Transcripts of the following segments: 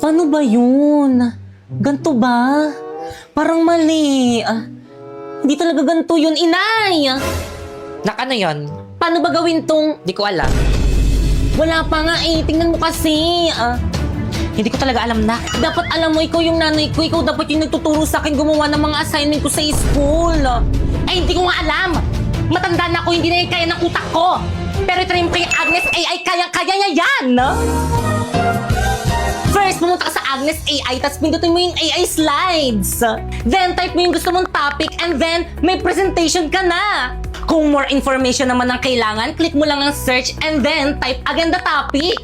Paano ba yun? Ganto ba? Parang mali. Hindi talaga ganto yun, inay! Ano yon? Paano ba gawin tong... Di ko alam. Wala pa nga eh, tingnan mo kasi. Hindi ko talaga alam na. Dapat alam mo, ikaw yung nanay ko. Ikaw dapat yung nagtuturo sa akin gumawa ng mga assignment ko sa school. Ay, hindi ko nga alam. Matanda na ako, hindi na yung kaya ng utak ko. Pero ito rin kay Agnes AI, kayang-kaya niya yan. First, pumunta ka sa Agnes AI, tapos pindutin mo yung AI slides. Then, type mo yung gusto mong topic, and then, may presentation ka na. Kung more information naman ang kailangan, click mo lang ang search and then type again the topic.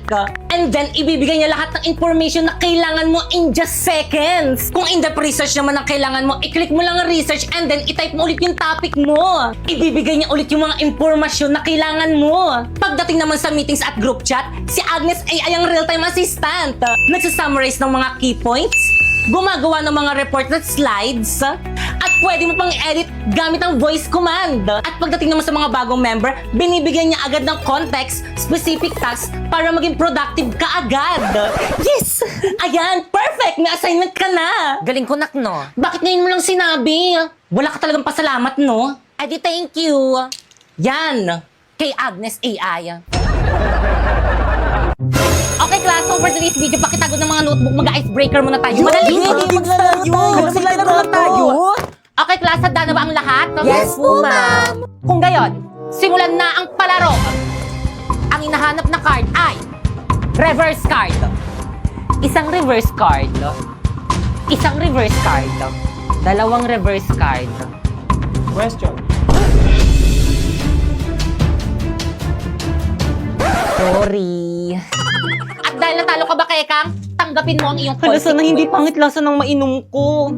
And then, ibibigay niya lahat ng information na kailangan mo in just seconds. Kung in-depth research naman ang kailangan mo, i-click mo lang ang research and then i-type mo ulit yung topic mo. Ibibigay niya ulit yung mga impormasyon na kailangan mo. Pagdating naman sa meetings at group chat, si Agnes AI ang real-time assistant. Nagsasummarize ng mga key points, gumagawa ng mga report at slides, at pwede mo pang edit gamit ang voice command. At pagdating naman sa mga bagong member, binibigyan niya agad ng context, specific tasks para maging productive ka agad. Yes! Ayan, perfect! May assignment ka na! Galing ko, nak, no? Bakit ngayon mo lang sinabi? Wala ka talagang pasalamat, no? Edi thank you. Yan! Kay Agnes AI. Okay, class, so for today's video, pakitago ng mga notebook, mag-icebreaker muna tayo. Madali! Maglalaro tayo! Okay, class, handa na ba ang lahat? Yes po, ma'am. Kung gayon, simulan na ang palaro. Ang hinahanap na card ay reverse card. Isang reverse card. Isang reverse card. Dalawang reverse card. Question. Sorry. At dahil natalo ka ba, Kekang, tanggapin mo ang iyong Hala, sana hindi consequence. pangit lasa ng mainom ko.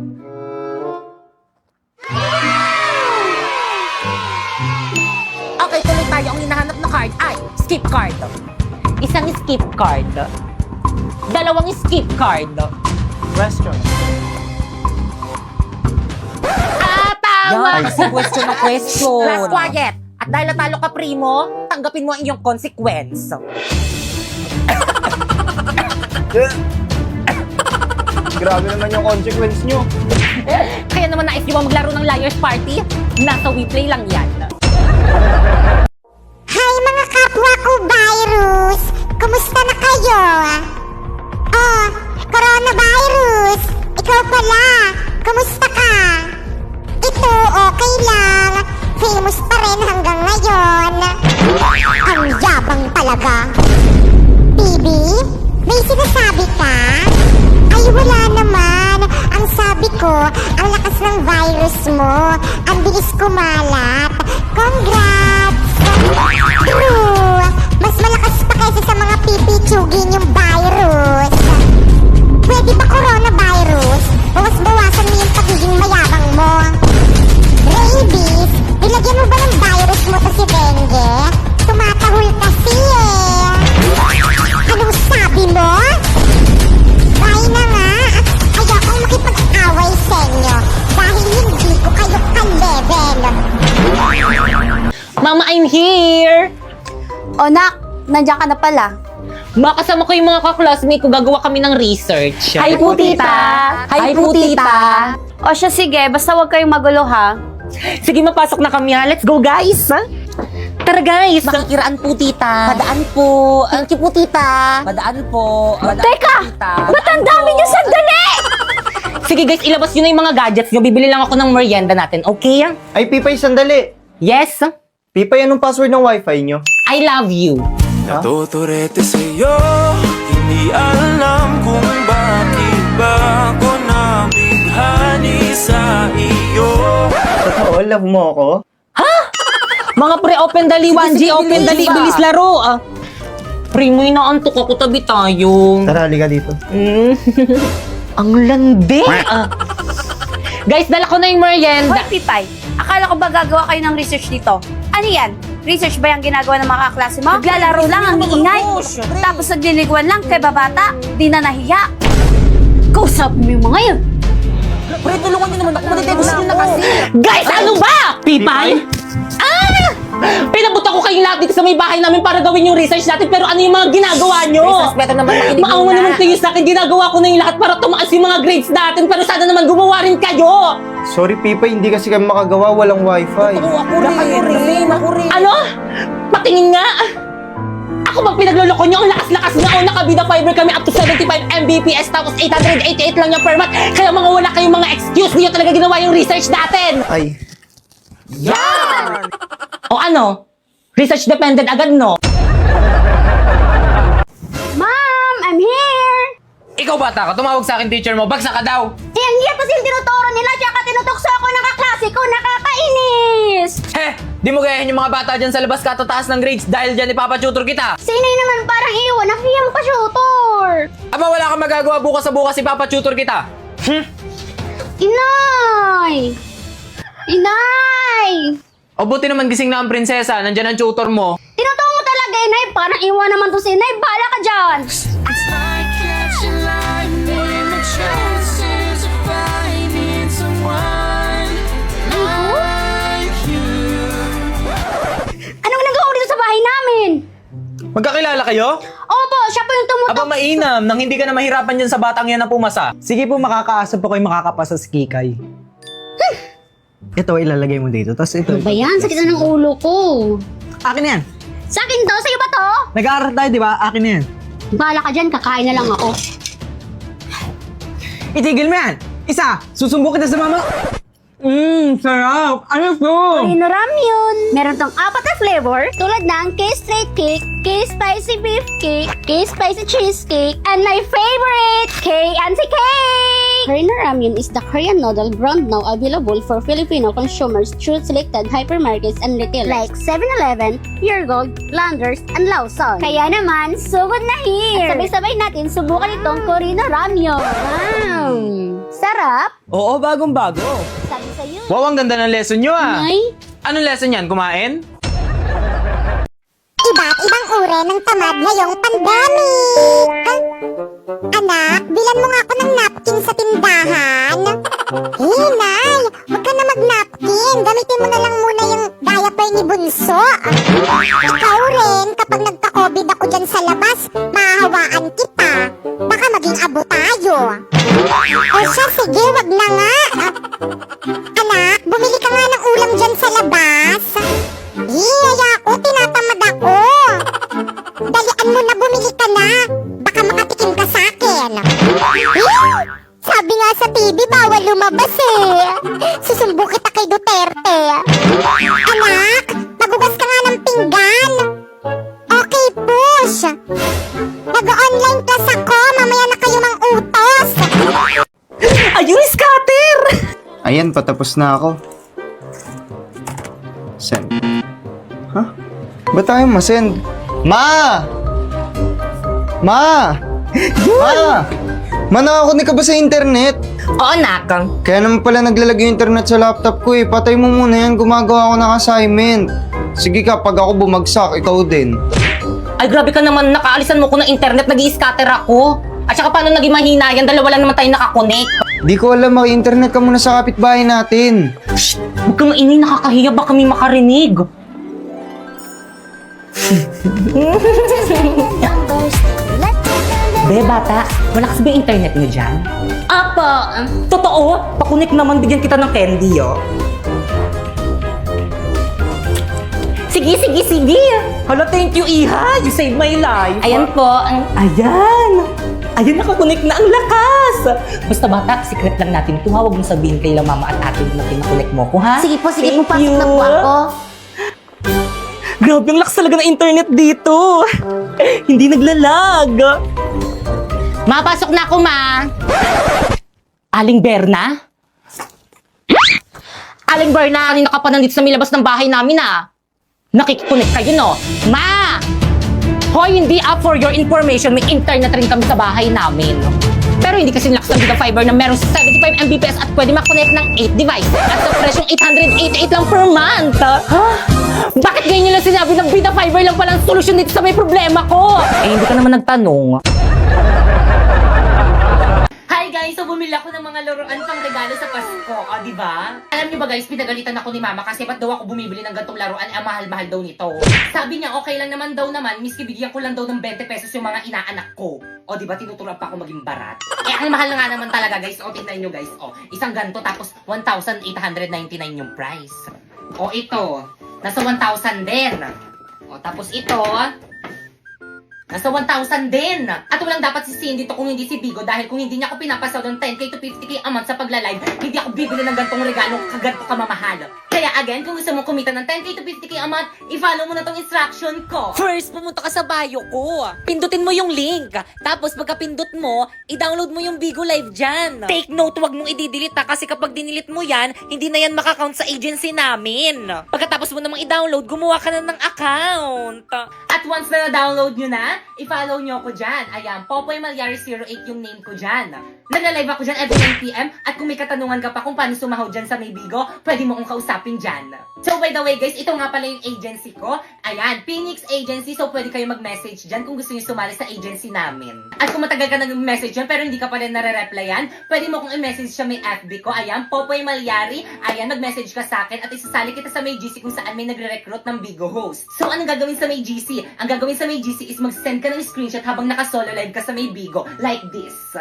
Okay, tuloy tayo. Ang hinahanap na card ay skip card. Isang skip card. Dalawang skip card. Question. Tama! Yan, kasi question na question. Last quiet. At dahil natalo ka, Primo, tanggapin mo ang iyong consequence. Grabe naman yung consequence nyo. Kaya naman nais nyo ba maglaro ng Liar's Party? Nasa WePlay lang yan. Hi mga kapwa ko virus! Kumusta na kayo? Oh, coronavirus! Ikaw pala! Kumusta ka? Ito, okay lang. Famous pa rin hanggang ngayon. Ang yabang talaga. Bibi, may sinasabi ka? Ay wala naman. Ang sabi ko, ang lakas ng virus mo. Ang bilis kumalat. Congrats! True! Mas malakas pa kaysa sa mga pipitsugin yung virus. Pwede ba coronavirus? Bawas-bawasan mo yung pagiging mayabang mo. Rabies, nilagyan mo ba ng virus mo to si Dengue? Tumatahol kasi eh. Anong sabi mo? Bye na nga. Ayokong makipag-away sa inyo dahil hindi ko kayo ka-level. Mama, I'm here! O nak, nandiyan ka na pala. Makasama ko yung mga kaklasmate ko, gagawa kami ng research. Hi po, tita! Hi po, tita! O siya, sige, basta huwag kayong magulo, ha? Sige, mapasok na kami ha. Let's go, guys! Tara, guys! Makikiraan po, tita. Padaan po. Thank you po, tita. Padaan po. Teka! Ba't ang dami niyo sandali? Sige, guys, ilabas nyo na yung mga gadgets nyo. Bibili lang ako ng merienda natin, okay? Ay, Pipay, sandali. Yes? Pipay, anong password ng wifi nyo? I love you. Natuturete sa'yo, hindi alam kung bakit ba ako nabighani sa iyo. Totoo, love mo ako? Mga pre-open dali, 1G, sige, open bilis dali, ba? bilis laro. Pre, mo inaantok ako, tabi tayo. Tara, halika dito. Ang landi. Guys, dala ko na yung merienda. Hoy, Pipay, akala ko ba gagawa kayo ng research dito? Ano yan? Research ba yung ginagawa ng mga kaklase mo? Naglalaro lang ang iingay. Tapos nagliliguan lang kay babata. Di na nahiya. Kausap mo yung mga yun. Pre, tulungan niyo naman ako. Madetebos nyo na kasi. Guys, ano ba? Pipay? Pinabuta ko kayong lahat dito sa may bahay namin para gawin yung research natin, pero ano yung mga ginagawa nyo? Princess, better naman makinig Maawa muna. naman kayo sa akin, ginagawa ko na yung lahat para tumaas yung mga grades natin, pero sana naman gumawa rin kayo! Sorry, Pipay, hindi kasi kami makagawa, walang wifi. Ako rin. Ano? Patingin nga! Ako bang pinagluloko nyo? Ang lakas-lakas nga! O, nakabida fiber kami up to 75 Mbps, tapos 888 lang yung per month. Kaya mga wala kayong mga excuse, hindi nyo talaga ginawa yung research natin! Ay, Yan! O ano? Research dependent agad, no? Ma'am, I'm here! Ikaw bata ka, tumawag sa akin teacher mo, bagsak ka daw! Eh, ang hirap kasi yung tinuturo nila, tsaka tinutokso ako ng kaklase ko, nakakainis! Heh, di mo gayahin yung mga bata dyan sa labas katataas ng grades dahil dyan ipapatutor kita! Si inay naman parang iwan, nakiyang pa shooter! Aba wala kang magagawa bukas sa bukas ipapatutor kita! Inay! Inay! O buti naman gising na ang prinsesa, nandyan ang tutor mo. Tinuturo mo talaga, inay, parang iwan naman to si inay, bahala ka dyan! It's like catching lightning, the chances of finding someone like you. Anong nagawa mo dito sa bahay namin? Magkakilala kayo? Opo, siya po yung tumutok. Aba mainam, nang hindi ka na mahirapan dyan sa batang yan na pumasa. Sige po, makakaasa po kayo makakapasa sa Kikay. Ito, ilalagay mo dito. Tapos ito. Ano ba yan? Sakit na ng ulo ko. Akin na yan. Sa akin to, sa'yo ba to? Nag-aaral tayo, di ba? Akin na yan. Bahala ka dyan, kakain na lang ako. Itigil mo yan. Isa, susumbo kita sa mama. Sarap. Ano to? Pino ramyun. Meron tong 4 na flavor, tulad ng K-straight cake, K-spicy beef cake, K-spicy cheesecake, and my favorite, K-anti cake! Pino ramyun is the Korean noodle brand now available for Filipino consumers through selected hypermarkets and retailers like 7-Eleven, Pure Gold, Landers, and Lawson. Kaya naman, sugod na here! At sabay-sabay natin subukan itong Korean ramyun. Wow! Sarap! Oo, bagong-bago. Sabi sa'yo. Wow, ang ganda ng lesson nyo ah. Ay, Anong lesson yan? Kumain? Iba't ibang uri ng tamad ngayong pandemic. Anak, bilan mo nga ako ng napkin sa tindahan. Hinay, huwag ka na mag-napkin. Gamitin mo na lang muna yung diaper ni Bunso. Ikaw rin, kapag nagka-COVID ako dyan sa labas, mahahawaan kita. Baka maging abo tayo. O siya, sige, wag na nga. Anak, bumili ka nga ng ulam dyan sa labas. Iya ako, tinatamad ako. Dalian mo na, bumili ka na. Baka makatikim ka sa akin. Sabi nga sa TV, bawal lumabas eh. Susumbong kita kay Duterte. Anak, magugas ka nga ng pinggan. Okay, push. Nag-online class ako, mamaya na kayo mang utos. Ayun, scatter! ayan, patapos na ako. Send. Ha? Ba't tayo masend? Ma! Ma! Ma! Ma, nakakunik ka ba sa internet? Oo, nak. Kaya naman pala naglalag yung internet sa laptop ko eh. Patay mo muna yan, gumagawa ako ng assignment. Sige ka, pag ako bumagsak, ikaw din. Ay, grabe ka naman. Nakaalisan mo ko ng internet, nag-i-scatter ako. At saka paano naging mahina yan? Dalawa lang naman tayo nakakonek. Di ko alam, maki-internet ka muna sa kapitbahay natin. Huwag kang maingay, nakakahiya. Baka may makarinig. Be, bata, malakas ba yung internet niyo dyan? Apa, totoo? Pakunik naman, bigyan kita ng candy, oh. Sige, sige, sige. Hala, thank you, Iha. You saved my life. Ayan po. Ayan. Ayan, nakakunik na ang lakas. Basta bata, secret lang natin ito. Huwag mong sabihin kay mama at ate mo na pinakunik mo ko, ha? sige po, Thank pasok you. na po ako. Grabe, ang lakas talaga ng internet dito. Hindi naglalag. Mapasok na ako, ma. Aling Berna? Aling Berna, kanina ka pa nandito sa may labas ng bahay namin, ah. Nakikikunik kayo, no? Ma! Hoy, hindi up for your information. May internet rin kami sa bahay namin. Pero hindi kasi lakas ng Vita Fiber na merong 75 Mbps at pwede makonect ng 8 device. At sa presyong 888 lang per month. Ha? Bakit ganyan nyo lang sinabi ng Vita Fiber lang palang solusyon dito sa may problema ko? Eh, hindi ka naman nagtanong. Hi guys! So bumili ako ng mga laruan pang regalo sa Pasko. O, di ba? Alam niyo ba guys, pinagalitan ako ni mama kasi ba't daw ako bumibili ng gantong laruan, ang mahal-mahal daw nito. Sabi niya, okay lang naman daw naman, miski bigyan ko lang daw ng 20 pesos yung mga inaanak ko. O, di ba, tinuturuan pa ako maging barat. Eh, ang mahal na nga naman talaga guys. O, tignan nyo guys. O, isang ganto tapos 1,899 yung price. O, ito, nasa 1,000 din. O, tapos ito, nasa 1,000 din. At walang dapat sisihin dito kung hindi si Bigo dahil kung hindi niya ako pinapasaw ng 10k to 50k a month sa pagla-live, hindi ako bibili ng gantong regalo kaganto kamamahal. Kaya again, kung gusto mo kumita ng 10k to 50k a month, i-follow mo na tong instruction ko. First, pumunta ka sa bio ko. Pindutin mo yung link. Tapos pagka-pindot mo, i-download mo yung Bigo Live dyan. Take note, wag mong i-delete ha, kasi kapag dinilit mo yan, hindi na yan makakount sa agency namin. Pagkatapos mo namang i-download, gumawa ka na ng account. At once na na-download nyo na, i-follow nyo ako dyan. Ayan, Popoy Malyari 08 yung name ko dyan. Nagla-live ako dyan every 9pm at kung may katanungan ka pa kung paano sumahod dyan sa may Bigo, pwede mo akong kausapin dyan. So by the way guys, ito nga pala yung agency ko. Ayan, Phoenix Agency. So pwede kayo mag-message dyan kung gusto nyo sumali sa agency namin. At kung matagal ka nag-message dyan pero hindi ka pa rin nare-replyan, pwede mo kong i-message sa may FB ko. Ayan, Popoy Malyari. Ayan, mag-message ka sa akin at isasali kita sa may GC kung saan may nagre-recruit ng Bigo host. So anong gagawin sa may GC? Ang gagawin sa may GC is mag-send ka ng screenshot habang naka-solo live ka sa may Bigo. Like this.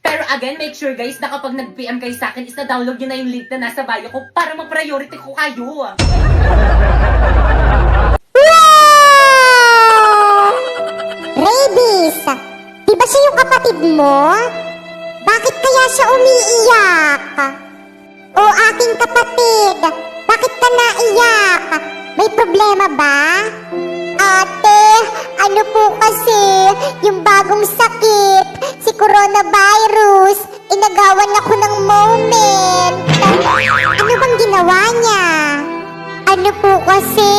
Pero again, make sure guys na kapag nag-PM kayo sa akin is na-download nyo na yung link na nasa bio ko para ma-priority ko kayo. Wow! Rabies! Di ba siya yung kapatid mo? Bakit kaya siya umiiyak? O aking kapatid, bakit ka naiyak? May problema ba? Ate, ano po kasi, yung bagong sakit, si coronavirus, inagawan ako ng moment. Ano bang ginawa niya? Ano po kasi,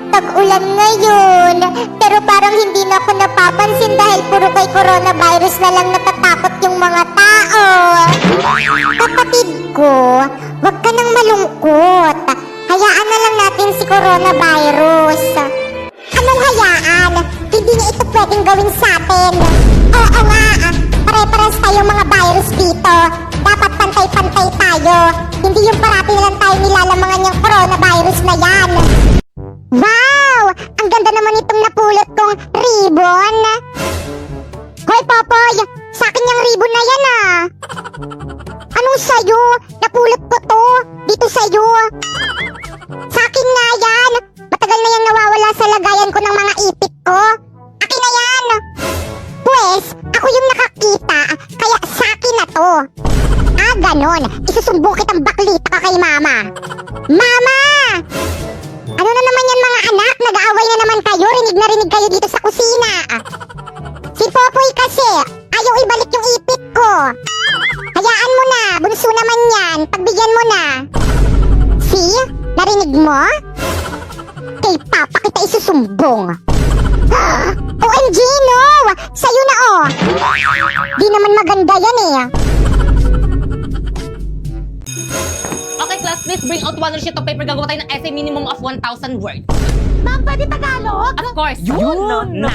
tag-ulan ngayon, pero parang hindi na ako napapansin dahil puro kay coronavirus na lang natatakot yung mga tao. Kapatid ko, wag ka nang malungkot. Hayaan na lang natin si coronavirus. Anong hayaan? Hindi niya ito pwedeng gawin sa atin. Oo nga, pare-pares tayong mga virus dito. Dapat pantay-pantay tayo. Hindi yung parati na lang tayo nilalamangan yung coronavirus na yan. Wow! Ang ganda naman itong napulot kong ribbon. Hoy, Popoy! Sa akin yung ribbon na yan Anong sayo? Napulot ko to. Dito sayo. Sa akin nga yan. Matagal na yan nawawala sa lagayan ko ng mga ipit ko. Akin na yan. Pwes, ako yung nakakita, kaya sa akin na to. Ganon. Isusumbong kitang baklita ka kay mama. Mama! Ano na naman yan mga anak? Nag-aaway na naman kayo. Rinig na rinig kayo dito sa kusina. Si Popoy kasi, ayaw ibalik yung ipit ko. Hayaan mo na. Bunso naman yan. Pagbigyan mo na. See? Narinig mo? Kay Papa kita isusumbong. OMG, no! Sa'yo na, Di naman maganda yan, Okay, classmates, bring out one sheet of paper. Gagawa tayo ng essay minimum of 1,000 words. Ma'am, pwede Tagalog? Of course, yun na.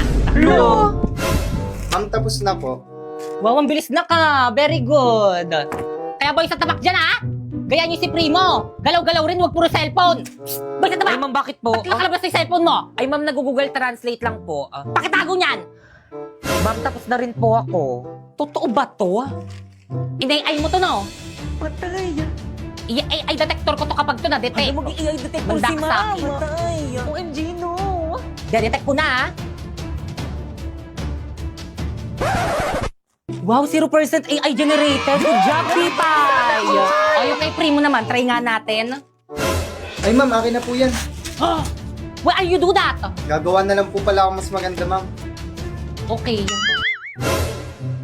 Ma'am, tapos na po. Wow, ang bilis na ka. Very good. Kaya boy, sa tabak dyan, Gaya niyo si Primo. Galaw-galaw rin, wag puro cellphone. Boy, sa tabak. Ay ma'am, bakit po? Ba't nakalabas na yung cellphone mo? Ay ma'am, nag-google translate lang po. Pakitago niyan. Ma'am, tapos na rin po ako. Totoo ba to? Inay-ay mo to, no? Patay. I-AI detector ko to kapag to na-detect. Ano mag-i-AI detector Mandak si sa ma'am? akin. Patay. OMG, no. De-detect ko na, Wow, 0% AI generated. Good job, Pipay! O, yung kay Primo naman, try nga natin. Ay ma'am, akin na po yan. Why are you do that? Gagawa na lang po pala ako mas maganda, ma'am. Okay.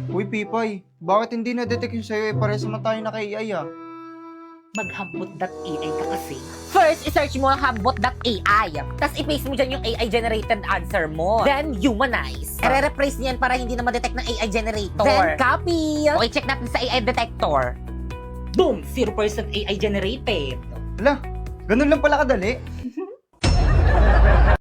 Uy, Pipay, bakit hindi na-detect yung sa'yo? Pares naman tayo naka-AI Maghambot.ai ka kasi. First, i-search mo ang hambot.ai. Tapos i-paste mo dyan yung AI-generated answer mo. Then, humanize. I-replace niyan para hindi na ma-detect ng AI generator. Then, copy. Okay, check natin sa AI detector. Boom! 0% AI generated. Hala, ganun lang pala kadali.